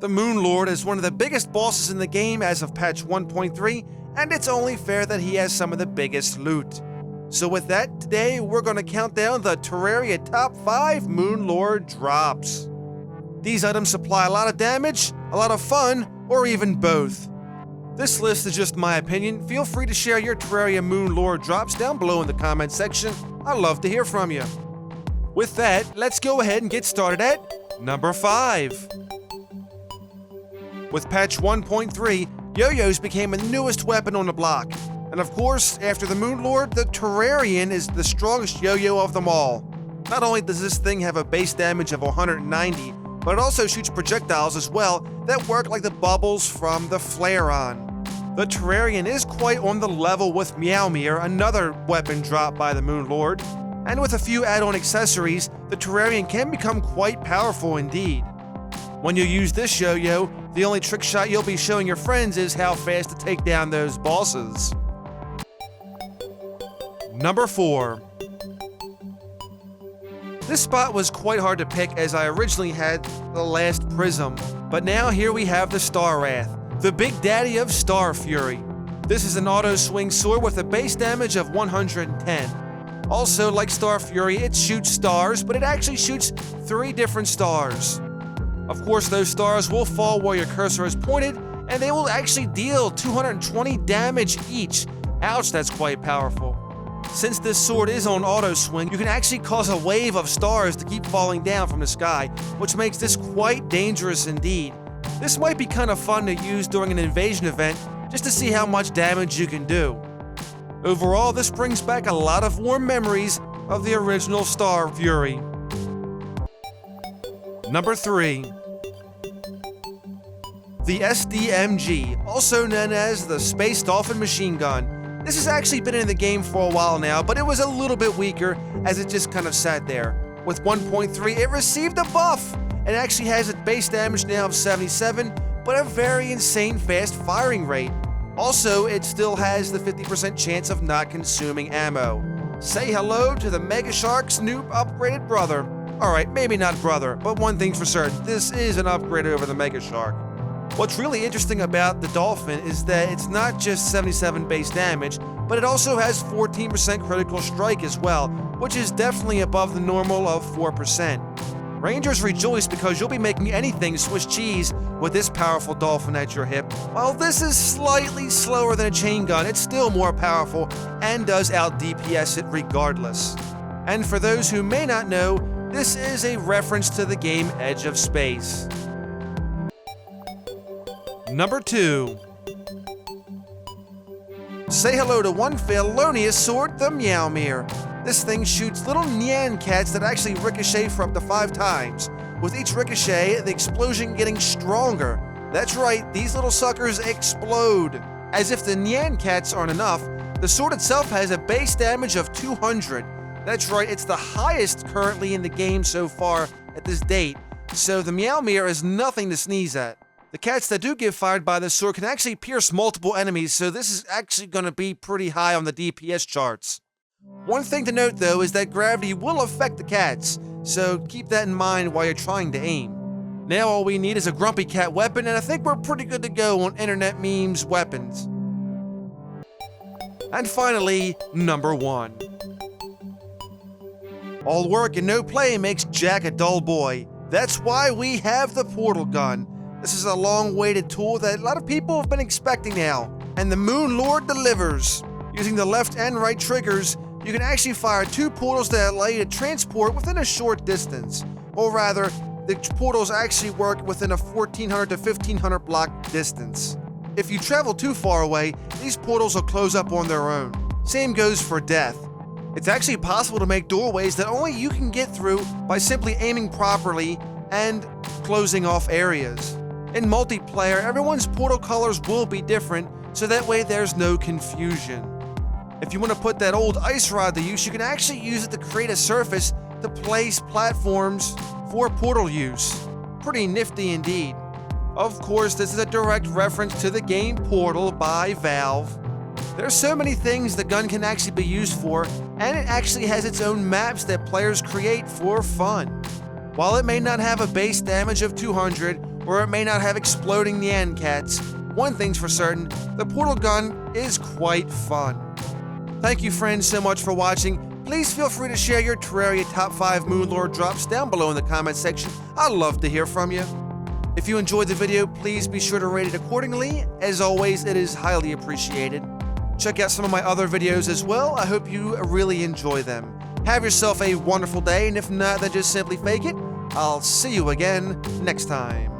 The Moon Lord is one of the biggest bosses in the game as of patch 1.3, and it's only fair that he has some of the biggest loot. So with that, today we're going to count down the Terraria top 5 Moon Lord drops. These items supply a lot of damage, a lot of fun, or even both. This list is just my opinion. Feel free to share your Terraria Moon Lord drops down below in the comment section. I'd love to hear from you. With that, let's go ahead and get started at number 5. With patch 1.3, yo-yos became the newest weapon on the block. And of course, after the Moon Lord, the Terrarium is the strongest yo-yo of them all. Not only does this thing have a base damage of 190, but it also shoots projectiles as well that work like the bubbles from the flare-on. The Terrarium is quite on the level with Meow Meow, another weapon dropped by the Moon Lord. And with a few add-on accessories, the Terrarium can become quite powerful indeed. When you use this yo-yo, the only trick shot you'll be showing your friends is how fast to take down those bosses. Number 4. This spot was quite hard to pick as I originally had the last Prism, but now here we have the Star Wrath, the big daddy of Star Fury. This is an auto swing sword with a base damage of 110. Also, like Star Fury, it shoots stars, but it actually shoots 3 different stars. Of course, those stars will fall where your cursor is pointed, and they will actually deal 220 damage each. Ouch, that's quite powerful. Since this sword is on auto swing, you can actually cause a wave of stars to keep falling down from the sky, which makes this quite dangerous indeed. This might be kind of fun to use during an invasion event, just to see how much damage you can do. Overall, this brings back a lot of warm memories of the original Star Fury. Number 3. The SDMG, also known as the Space Dolphin Machine Gun. This has actually been in the game for a while now, but it was a little bit weaker as it just kind of sat there. With 1.3, it received a buff and actually has a base damage now of 77, but a very insane fast firing rate. Also, it still has the 50% chance of not consuming ammo. Say hello to the Mega Shark's new upgraded brother. Alright, maybe not brother, but one thing's for certain, this is an upgrade over the Mega Shark. What's really interesting about the Dolphin is that it's not just 77 base damage, but it also has 14% critical strike as well, which is definitely above the normal of 4%. Rangers rejoice because you'll be making anything Swiss cheese with this powerful Dolphin at your hip. While this is slightly slower than a chain gun, it's still more powerful and does out DPS it regardless. And for those who may not know, this is a reference to the game Edge of Space. Number 2. Say hello to one felonious sword, the Meow Meow. This thing shoots little Nyan cats that actually ricochet for up to 5 times. With each ricochet, the explosion getting stronger. That's right, these little suckers explode. As if the Nyan cats aren't enough, the sword itself has a base damage of 200. That's right, it's the highest currently in the game so far at this date, so the Meow Meow is nothing to sneeze at. The cats that do get fired by this sword can actually pierce multiple enemies, so this is actually going to be pretty high on the DPS charts. One thing to note though is that gravity will affect the cats, so keep that in mind while you're trying to aim. Now all we need is a grumpy cat weapon, and I think we're pretty good to go on internet memes weapons. And finally, number 1. All work and no play makes Jack a dull boy. That's why we have the portal gun. This is a long-awaited tool that a lot of people have been expecting now, and the Moon Lord delivers. Using the left and right triggers, you can actually fire 2 portals that allow you to transport within a short distance. Or rather, the portals actually work within a 1400 to 1500 block distance. If you travel too far away, these portals will close up on their own. Same goes for death. It's actually possible to make doorways that only you can get through by simply aiming properly and closing off areas. In multiplayer, everyone's portal colors will be different, so that way there's no confusion. If you want to put that old ice rod to use, you can actually use it to create a surface to place platforms for portal use. Pretty nifty indeed. Of course, this is a direct reference to the game Portal by Valve. There's so many things the gun can actually be used for, and it actually has its own maps that players create for fun. While it may not have a base damage of 200 or it may not have exploding Nyan cats. One thing's for certain, the portal gun is quite fun. Thank you friends so much for watching. Please feel free to share your Terraria top 5 Moonlord drops down below in the comment section. I'd love to hear from you. If you enjoyed the video, please be sure to rate it accordingly. As always, it is highly appreciated. Check out some of my other videos as well. I hope you really enjoy them. Have yourself a wonderful day, and if not, then just simply fake it. I'll see you again next time.